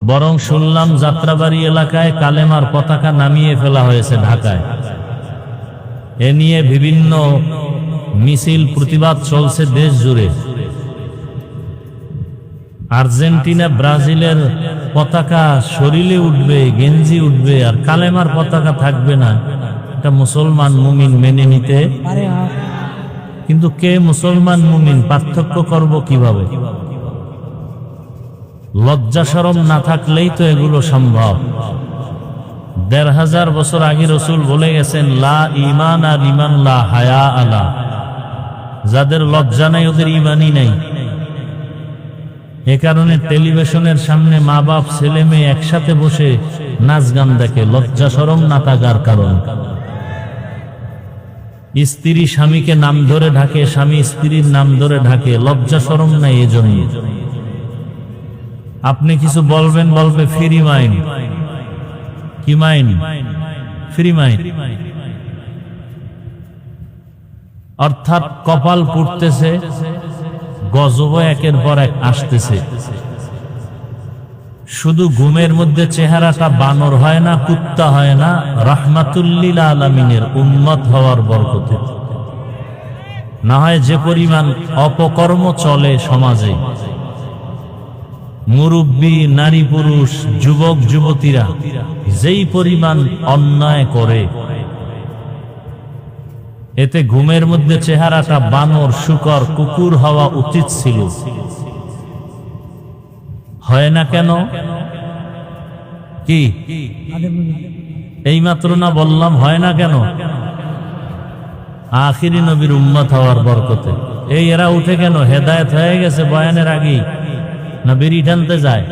বরং শুনলাম যাত্রাবাড়ি এলাকায় কালেমার পতাকা নামিয়ে ফেলা হয়েছে ঢাকায়। এ নিয়ে বিভিন্ন মিছিল প্রতিবাদ চলছে দেশ জুড়ে। আর্জেন্টিনা ব্রাজিলের পতাকা শরীরে উঠবে, গেঞ্জি উঠবে, আর কালেমার পতাকা থাকবে না, এটা মুসলমান মুমিন মেনে নিতে পারে? কিন্তু কে মুসলমান মুমিন পার্থক্য করব কিভাবে? লজ্জা শরম না থাকলেই তো এগুলো সম্ভব। ১৫০০ বছর আগে রাসূল বলে গেছেন, লা ঈমান আর ঈমান লা হায়া আলা। যাদের লজ্জা নাই ওদের ঈমানই নাই। এ কারণে টেলিভিশনের সামনে মা বাপ ছেলে মেয়ে একসাথে বসে নাচ গান দেখে, লজ্জা শরম না থাকার কারণ। স্ত্রী স্বামীকে নাম ধরে ঢাকে, স্বামী স্ত্রীর নাম ধরে ঢাকে, লজ্জা শরম নাই এজন্য। আপনি কিছু বলবেন, বলবে ফ্রি মাইন্ড। কি মাইন্ড? Free mind. অর্থাৎ কপাল পুড়তেছে, গজব একের পর এক আসতেছে। শুধু ঘুমের মধ্যে চেহারাটা বানর হয় না, কুত্তা হয় না, রাহমাতুল্লিল আলামিনের উম্মত হওয়ার বরকতে। না হয় যে পরিমাণ অপকর্ম চলে সমাজে, মুরব্বী, নারী পুরুষ, যুবক যুবতীরা যেই পরিমাণ অন্যায় করে, এতে ঘুমের মধ্যে চেহারাটা বানর, শূকর, কুকুর হওয়া উচিত ছিল। হয় না কেন? কি এইমাত্র না বললাম হয় না কেন? আখিরি নবীর উম্মত হওয়ার বরকতে। এই এরা উঠে কেন? হেদায়েত হয়ে গেছে বয়ানের আগেই, না বিড়ি টানতে যায়?